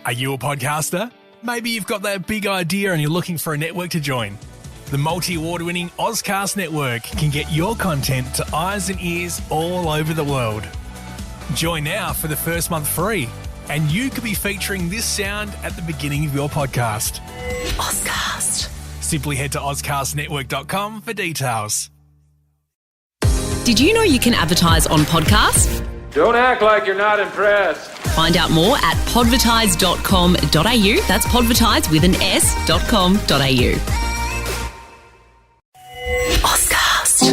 Are you a podcaster? Maybe you've got that big idea and you're looking for a network to join. The multi-award-winning Ozcast Network can get your content to eyes and ears all over the world. Join now for the first month free, and you could be featuring this sound at the beginning of your podcast. Ozcast. Simply head to ozcastnetwork.com for details. Did you know you can advertise on podcasts? Don't act like you're not impressed. Find out more at podvertise.com.au. That's podvertise with an s.com.au. Ozcast.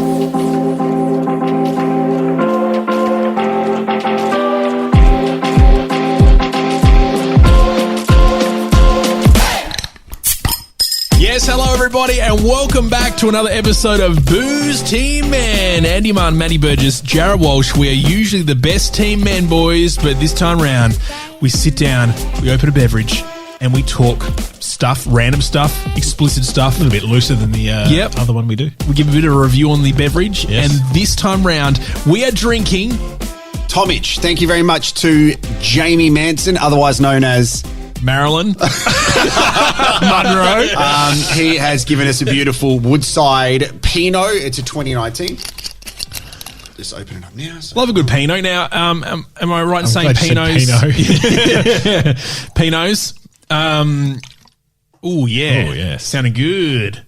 Yes, hello everybody, and welcome back to another episode of Booze Team Man. Andy Martin, Matty Burgess, Jared Walsh. We are usually the best team men, boys, but this time round, we sit down, we open a beverage, and we talk stuff, random stuff, explicit stuff. A little bit looser than the other one we do. We give a bit of a review on the beverage, Yes. and this time round, we are drinking... Tomich. Thank you very much to Jamie Manson, otherwise known as... Marilyn Monroe. He has given us a beautiful Woodside Pinot. It's a 2019. Just open it up now. So. Love a good Pinot. Now, am I right in saying glad you said Pinots? Pinots. Oh, yeah. Oh, yes. Sounding good.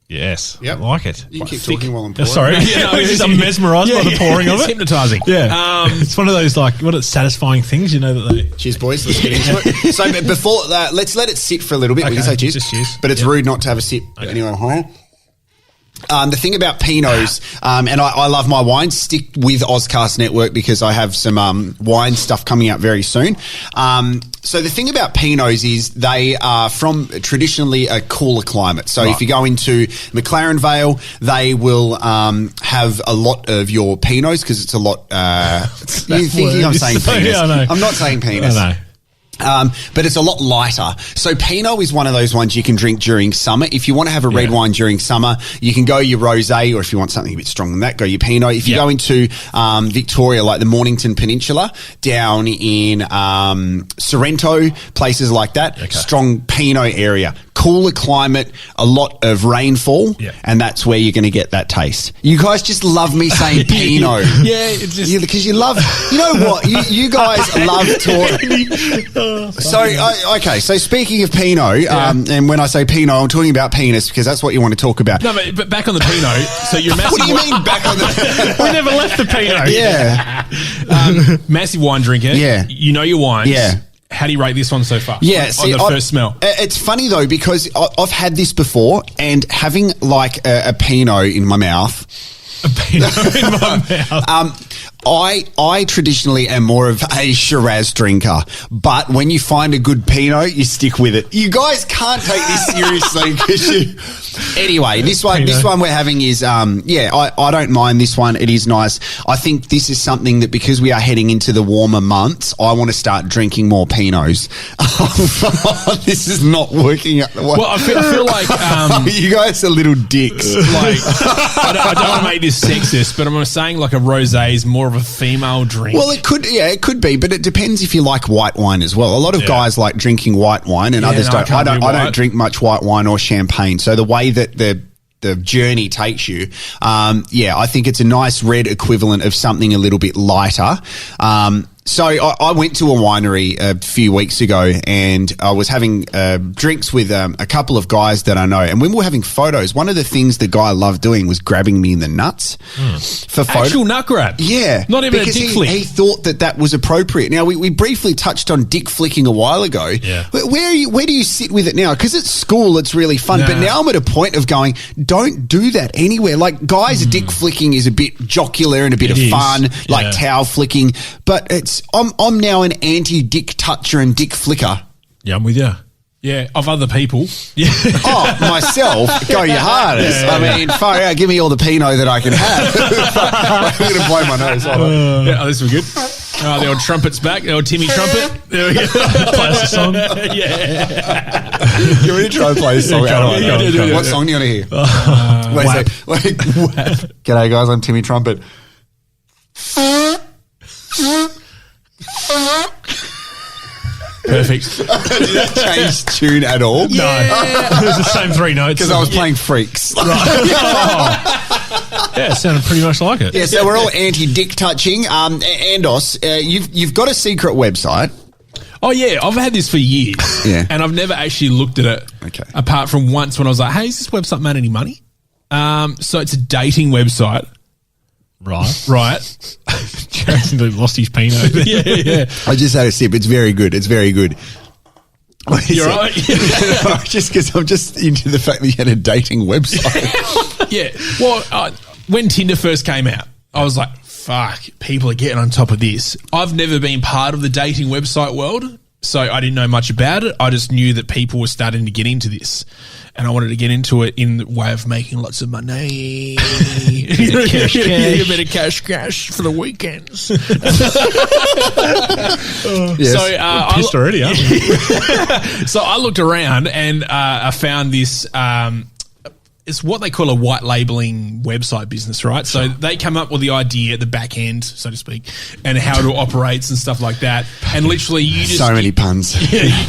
Yes. Yep. I like it. You can keep thick. talking while I'm pouring. Sorry. I'm mesmerised by the pouring of It's it. hypnotising. Yeah. It's one of those, satisfying things, you know, that they... Cheers, boys. Let's get into it. So before that, let's let it sit for a little bit. We can Okay, say cheers. just cheers. But it's rude not to have a sip anywhere higher. The thing about Pinots, and I love my wines, stick with Ozcast Network because I have some wine stuff coming out very soon. So the thing about Pinots is they are from traditionally a cooler climate. So if you go into McLaren Vale, they will have a lot of your Pinots because it's a lot... you're thinking I'm saying penis. Yeah, I know. I'm not saying penis. I know. But it's a lot lighter. So Pinot is one of those ones you can drink during summer. If you want to have a red wine during summer, you can go your rosé, or if you want something a bit stronger than that, go your Pinot. If you go into Victoria, like the Mornington Peninsula, down in Sorrento, places like that, strong Pinot area. Cooler climate, a lot of rainfall, and that's where you're going to get that taste. You guys just love me saying Pinot. Yeah, it's just... Because you love... You know what? You guys love talking... So speaking of Pinot, and when I say Pinot, I'm talking about penis because that's what you want to talk about. No, but back on the Pinot. So you're massive... What do you mean back on the... We never left the Pinot. Yeah. Massive wine drinker. Yeah. You know your wines. Yeah. How do you rate this one so far? Yeah, on the first smell. It's funny though because I've had this before, and having like a Pinot in my mouth. A Pinot in my mouth. I traditionally am more of a Shiraz drinker, but when you find a good Pinot, you stick with it. You guys can't take this seriously because you... Anyway, this one we're having is, I don't mind this one. It is nice. I think this is something that because we are heading into the warmer months, I want to start drinking more Pinots. This is not working out the way. Well, I feel like... you guys are little dicks. Like, I don't want to make this sexist, but I'm saying like a rosé is more of a female drink. Well, it could be, but it depends if you like white wine as well. A lot of guys like drinking white wine, and others don't. I don't drink much white wine or champagne. So the way that the journey takes you, I think it's a nice red equivalent of something a little bit lighter. So I went to a winery a few weeks ago, and I was having drinks with a couple of guys that I know. And when we were having photos, one of the things the guy loved doing was grabbing me in the nuts for photos. Actual nut grab? Yeah. Not even a dick flick? He thought that was appropriate. Now, we briefly touched on dick flicking a while ago. Yeah. Where do you sit with it now? Because at school, it's really fun. Nah. But now I'm at a point of going, don't do that anywhere. Like, guys, dick flicking is a bit jocular and a bit of fun, like towel flicking. But I'm now an anti-dick toucher and dick flicker. Yeah, I'm with you. Yeah, of other people. Yeah. Oh, myself, go your hardest. I mean, far out, give me all the Pinot that I can have. I'm going to blow my nose. Yeah, this was good. The old Trumpet's back. The old Timmy Trumpet. There we go. Play us a song. Yeah. You want to try and play a song? What song do you want to hear? Wait. G'day, guys. I'm Timmy Trumpet. Perfect. Did that change tune at all? No. It was the same 3 notes. Because I was playing Freaks. Yeah, it sounded pretty much like it. Yeah, so we're all anti-dick touching. Andos, you've got a secret website. Oh, yeah. I've had this for years. Yeah. And I've never actually looked at it. Okay. Apart from once when I was like, hey, has this website made any money? So it's a dating website. Right. Jason lost his Pinot. Yeah. I just had a sip. It's very good. It's very good. You're right. Just because I'm just into the fact that you had a dating website. Yeah. Well, when Tinder first came out, I was like, fuck, people are getting on top of this. I've never been part of the dating website world, so I didn't know much about it. I just knew that people were starting to get into this, and I wanted to get into it in the way of making lots of money. Cash. A bit of cash for the weekends. Yes. So We're pissed already, aren't we? So I looked around and I found this. It's what they call a white labeling website business, right? So they come up with the idea at the back end, so to speak, and how it operates and stuff like that. And literally, you just So many puns.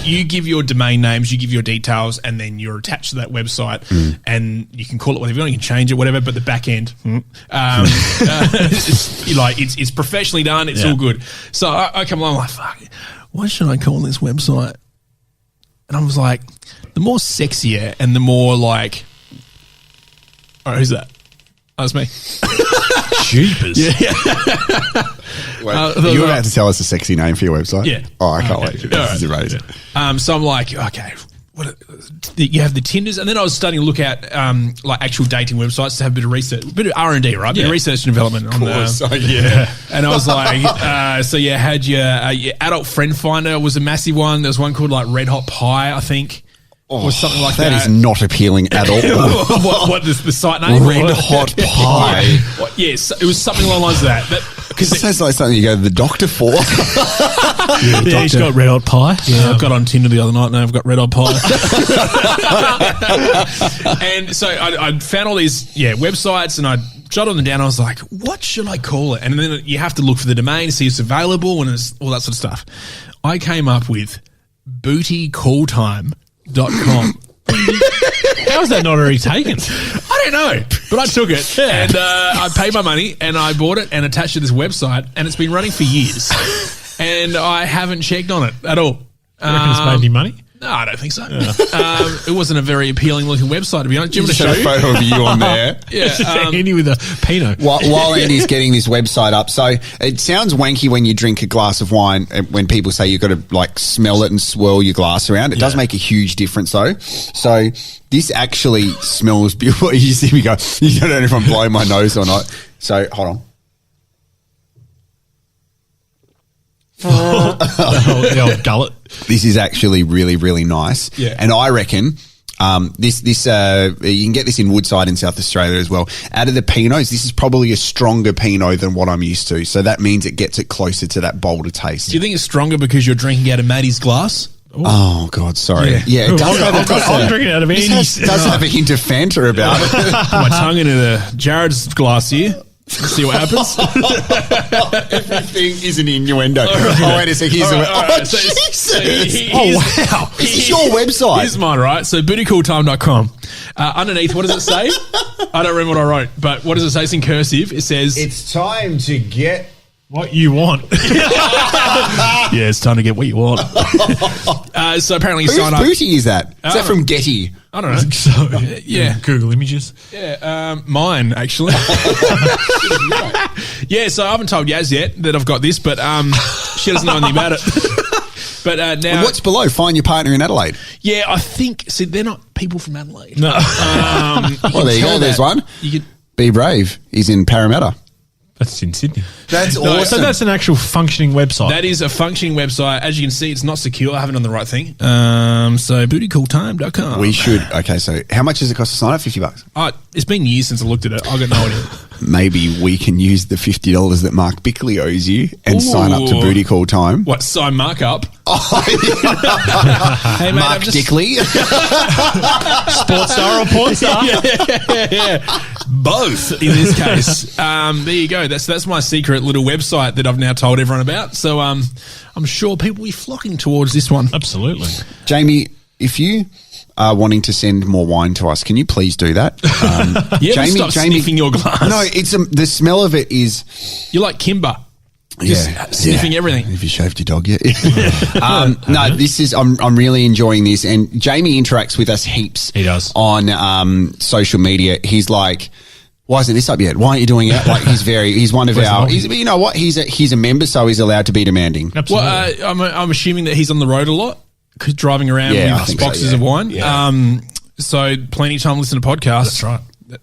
you give your domain names, you give your details, and then you're attached to that website, and you can call it whatever you want, you can change it, whatever. But the back end, it's professionally done. It's all good. So I come along like, fuck, what should I call this website? And I was like, the more sexier and the more like. All right, who's that? Oh, that's me. Jeepers. Yeah. Wait, you're about to tell us a sexy name for your website? Yeah. Oh, I can't wait. All This is right. amazing. So I'm like, okay, you have the Tinders, and then I was starting to look at like actual dating websites to have a bit of research, a bit of R&D, right? A bit of research and development. Of course. And I was like, had your adult friend finder was a massive one. There was one called like Red Hot Pie, I think. Or something like that. That is not appealing at all. what is the site name? Red Hot Pie. Yes, it was something along the lines of that. It sounds like something you go to the doctor for. Yeah, he's got red hot pie. Yeah, I got on Tinder the other night and I've got red hot pie. And so I found all these websites and I jotted them down. I was like, what should I call it? And then you have to look for the domain to see if it's available and all that sort of stuff. I came up with bootycalltime.com. How is that not already taken? I don't know, but I took it and I paid my money and I bought it and attached to this website and it's been running for years and I haven't checked on it at all. You reckon it's made any money? No, I don't think so. It wasn't a very appealing looking website, to be honest. Do you want to Just show a photo of you on there. Andy with a Pinot. While Andy's getting this website up, so it sounds wanky when you drink a glass of wine. When people say you've got to like smell it and swirl your glass around, it does make a huge difference though. So this actually smells beautiful. You see me go. You don't know if I'm blowing my nose or not. So hold on. The old gullet. This is actually really, really nice. Yeah. And I reckon this you can get this in Woodside in South Australia as well. Out of the Pinots, this is probably a stronger Pinot than what I'm used to. So that means it gets it closer to that bolder taste. Do you think it's stronger because you're drinking out of Maddie's glass? Oh, God, sorry. Yeah, it does I'm drinking out of Andy's. does have a hint of Fanta about it. Put my tongue into the Jared's glass here. Let's see what happens. Everything is an innuendo. Oh, wait a second. Here's Jesus. Oh, Wow. This is your website. Here's mine, right? So bootycalltime.com. Underneath, what does it say? I don't remember what I wrote, but what does it say? It's in cursive. It says... It's time to get... What you want. Yeah, it's time to get what you want. So apparently you Whose sign up... booty is that? Is that from Getty? I don't know. So, Yeah. Google images. Yeah, mine, actually. Yeah, so I haven't told Yaz yet that I've got this, but she doesn't know anything about it. But now... And what's below? Find your partner in Adelaide. Yeah, I think... See, they're not people from Adelaide. No. Well, there you go. There's one. You could... Be Brave. He's in Parramatta. That's in Sydney. That's No, awesome. So that's an actual functioning website. That is a functioning website. As you can see, it's not secure. I haven't done the right thing. So bootycalltime.com. We should. Okay, so how much does it cost to sign up? $50. It's been years since I looked at it. I've got no idea. Maybe we can use the $50 that Mark Bickley owes you and sign up to Ooh. Booty Call Time. What, sign Mark up? Oh, Hey, mate, Mark Dickley. Sports star or porn star? Yeah. Both in this case. There you go. That's my secret little website that I've now told everyone about. So I'm sure people will be flocking towards this one. Absolutely. Jamie, if you are wanting to send more wine to us, can you please do that? Stop sniffing your glass. No, it's the smell of it is. You're like Kimber. Just sniffing everything. Have you shaved your dog yet? No, this is. I'm really enjoying this, and Jamie interacts with us heaps. He does on social media. He's like, "Why isn't this up yet? Why aren't you doing it?" Like he's one of our. You know what? He's a member, so he's allowed to be demanding. Absolutely. Well, I'm assuming that he's on the road a lot, driving around with boxes of wine. Yeah. So plenty of time to listen to podcasts. That's right.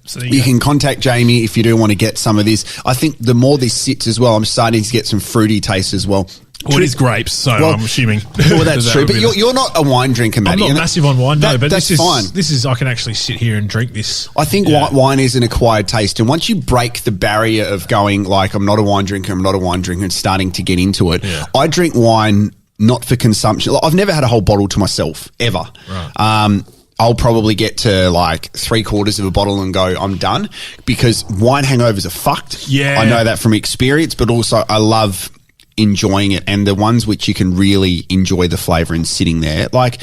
So you can contact Jamie if you do want to get some of this. I think the more this sits as well, I'm starting to get some fruity taste as well. Well, it is grapes, so I'm assuming. Well, that's true. But you're not a wine drinker, Matty. I'm not massive on wine, no, but that's this is fine. This is I can actually sit here and drink this. I think white wine is an acquired taste, and once you break the barrier of going like I'm not a wine drinker, and starting to get into it, I drink wine not for consumption. I've never had a whole bottle to myself ever. Right. I'll probably get to like 3/4 of a bottle and go, I'm done, because wine hangovers are fucked. Yeah. I know that from experience, but also I love enjoying it, and the ones which you can really enjoy the flavour in sitting there. Like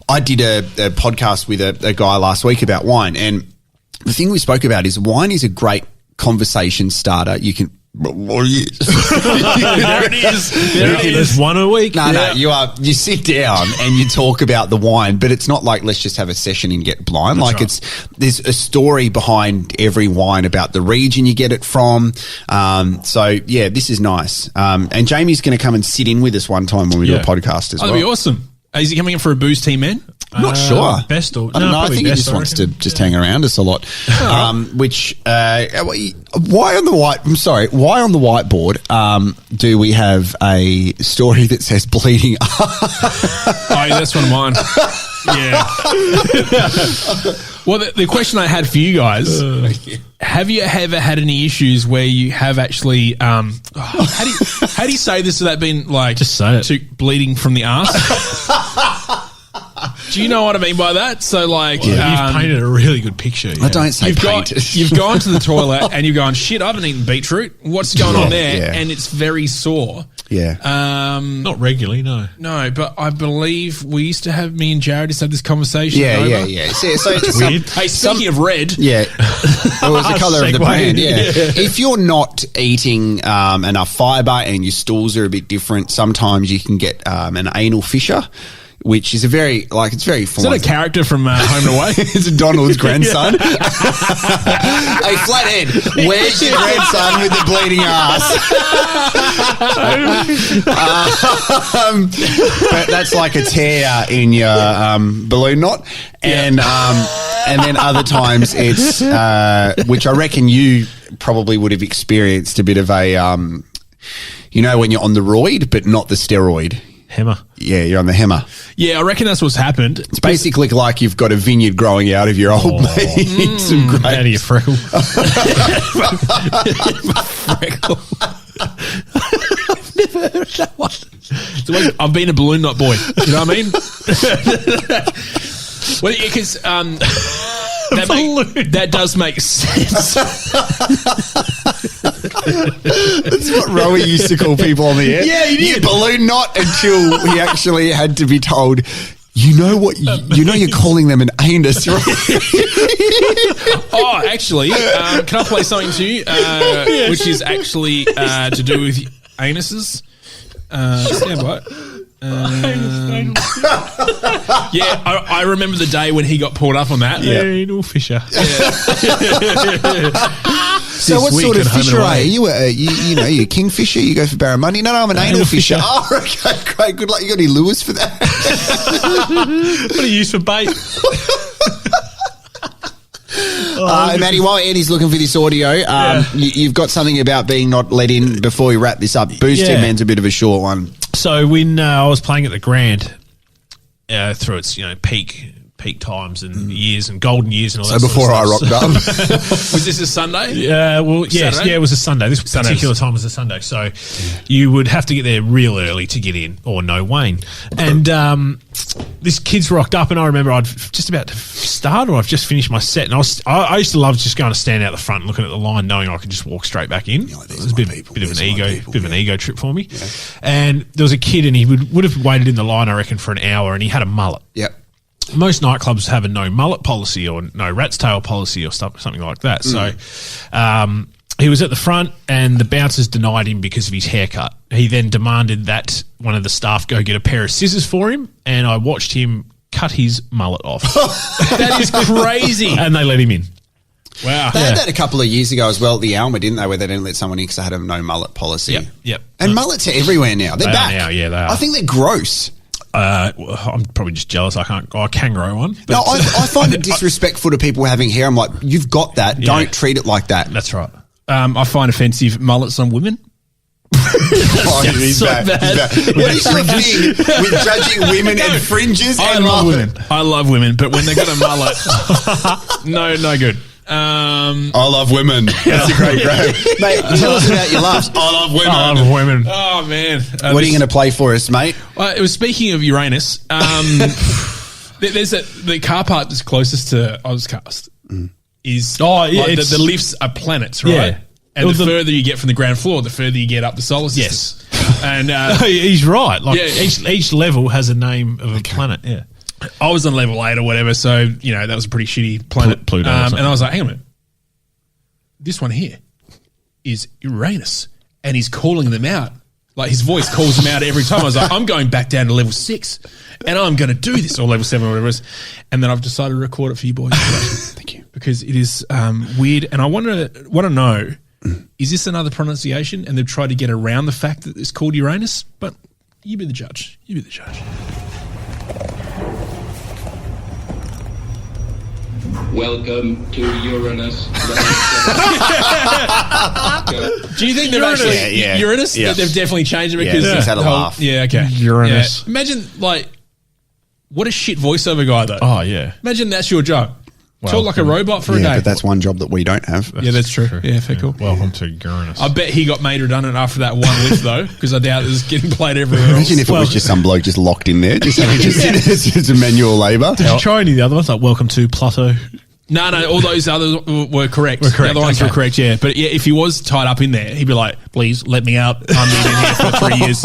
I did a podcast with a guy last week about wine, and the thing we spoke about is wine is a great conversation starter. You can... There it is. There's one a week. No, you sit down and you talk about the wine, but it's not like let's just have a session and get blind. That's like there's a story behind every wine about the region you get it from. So yeah, this is nice. And Jamie's going to come and sit in with us one time when we do a podcast as well. That'd be awesome. Is he coming in for a booze team, man? I'm not sure. Best or I don't know. I think he just wants to hang around us a lot. Why on the whiteboard do we have a story that says bleeding? That's one of mine. Yeah. Well, the question I had for you guys: have you ever had any issues where you have actually? How do you say this without being like just say it? Bleeding from the arse? Do you know what I mean by that? So, like, you've painted a really good picture. I don't say painted. You've gone to the toilet and you've gone, shit, I haven't eaten beetroot. What's going on there? Yeah. And it's very sore. Yeah. Not regularly, no. No, but I believe me and Jared just had this conversation. Yeah. So weird. Hey, speaking of red. Yeah. It was the colour of the brand, yeah. If you're not eating enough fibre and your stools are a bit different, sometimes you can get an anal fissure, which is it's very Is that a character from Home and Away? It's a Donald's grandson. Hey, Flathead, where's your grandson with the bleeding ass? But that's like a tear in your balloon knot. And then other times it's, which I reckon you probably would have experienced a bit of a, when you're on the roid, but not the steroid. Hemmer. Yeah, you're on the hemmer. Yeah, I reckon that's what's happened. It's basically like you've got a vineyard growing out of your old mate. Some grapes. Out of your freckle. Freckle. I've never heard of that one. So I've been a balloon knot boy. You know what I mean? Well, because that does make sense. That's what Rowie used to call people on the air. Yeah, he did. You balloon knot, until he actually had to be told, you're calling them an anus, right? Oh, actually, can I play something to you, which is actually to do with anuses? Stand by. Yeah, I remember the day when he got pulled up on that. Yeah, anal fissure. So what sort of fisher are you? You a kingfisher? You go for barramundi? No, I'm an anal fisher. Oh, okay, great. Good luck. You got any lures for that? What do you use for bait? Matty, while Eddie's looking for this audio, you've got something about being not let in before we wrap this up. Booze Team Man's a bit of a short one. So when I was playing at the Grand, through its peak peak times and years and golden years and all So that. before I sort of rocked stuff. up. Was this a Sunday? Yes, Saturday? it was a Sunday. This particular time was a Sunday, so you would have to get there real early to get in, or no Wayne. And this kid's rocked up, and I remember I'd just about to start, or I've just finished my set, and I used to love just going to stand out the front and looking at the line, knowing I could just walk straight back in. Like, it was a bit of an ego trip for me. Yeah. And there was a kid, and he would have waited in the line, I reckon, for an hour, and he had a mullet. Yep. Most nightclubs have a no mullet policy or no rat's tail policy or something like that. So he was at the front and the bouncers denied him because of his haircut. He then demanded that one of the staff go get a pair of scissors for him, and I watched him cut his mullet off. That is crazy. And they let him in. Wow. They had that a couple of years ago as well at the Alma, didn't they, where they didn't let someone in because they had a no mullet policy. Yep. And mullets are everywhere now. They're They are back. now, yeah, they are. I think they're gross. I'm probably just jealous. I can grow one. But No, I find it disrespectful to people having hair. I'm like, you've got that. Don't treat it like that. That's right. I find offensive mullets on women. Oh, he's so bad. bad. He's bad. What is your thing with judging women and fringes I and love mullet? women. I love women, but when they got a mullet, no good. I love women. That's a great grab. Mate, tell us about your laughs. I love women. I love women. Oh man, What are you going to play for us, mate? It was speaking of Uranus. There's the car park that's closest to Ozcast is the lifts are planets, right? Yeah. And the further you get from the ground floor, the further you get up the solar system. Yes. And He's right. Like Yeah. each level has a name of a planet. Yeah. I was on level 8 or whatever, so that was a pretty shitty planet. Pluto or and something. I was like, hang on a minute, this one here is Uranus, and he's calling them out. Like his voice calls them out every time. I was like, I'm going back down to level 6, and I'm going to do this, or level 7 or whatever it is. And then I've decided to record it for you boys. Thank you. Because it is weird, and I want to know, is this another pronunciation? And they've tried to get around the fact that it's called Uranus, but you be the judge. You be the judge. Welcome to Uranus. Do you think they've actually Uranus? Yeah. They've definitely changed it Yeah, because he's had a the whole- laugh. Yeah, okay. Uranus. Yeah. Imagine what a shit voiceover guy though. Oh yeah. Imagine that's your job. Talk like a robot for a Yeah, day. but that's one job that we don't have. Yeah, that's true. Yeah, fair cool. Welcome to Uranus. I bet he got made redundant after that one lift though, because I doubt it was getting played everywhere else. Imagine if it was just some bloke just locked in there, just it's a manual labour. Did you try any of the other ones? Like Welcome to Pluto. No, all those others were correct. Were correct, The other ones okay. were correct, yeah. But yeah, if he was tied up in there, he'd be like, please let me out. I've been in here for 3 years.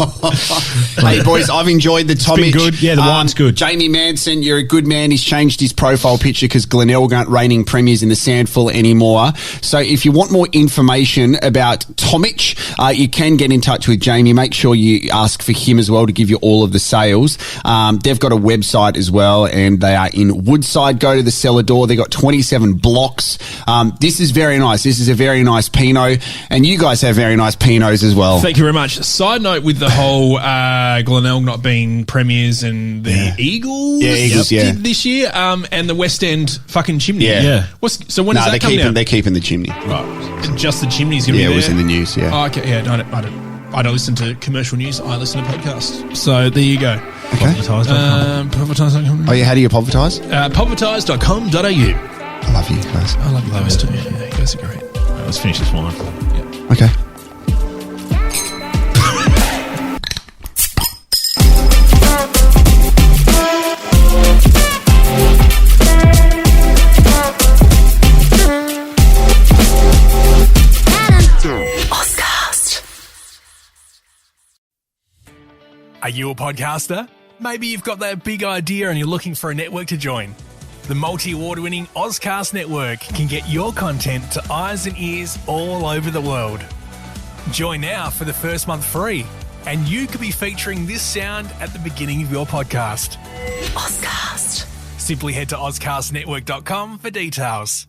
Hey, boys, I've enjoyed the Tomich. been good. Yeah, the wine's good. Jamie Manson, you're a good man. He's changed his profile picture because Glenelg aren't reigning premiers in the Sandful anymore. So if you want more information about Tomich, you can get in touch with Jamie. Make sure you ask for him as well to give you all of the sales. They've got a website as well, and they are in Woodside. Go to the cellar door. They've got 27 blocks. This is very nice. This is a very nice Pinot, and you guys have very nice Pinots as well. Thank you very much. Side note with the whole Glenelg not being premiers and the Eagles, Eagles, did this year, and the West End fucking chimney. Yeah. So when does that come down? They're keeping the chimney. Right. Just the chimney's going to be Yeah, there? it was in the news, yeah. Oh, okay, yeah. I don't listen to commercial news. I listen to podcasts. So there you go. Povertise.com. Oh, yeah, how do you povertise? Povertise.com.au. I love you guys. I love you guys too. Yeah, you guys are great. Let's finish this wine. Okay. Are you a podcaster? Maybe you've got that big idea and you're looking for a network to join. The multi-award-winning Ozcast Network can get your content to eyes and ears all over the world. Join now for the first month free, and you could be featuring this sound at the beginning of your podcast. Ozcast. Simply head to ozcastnetwork.com for details.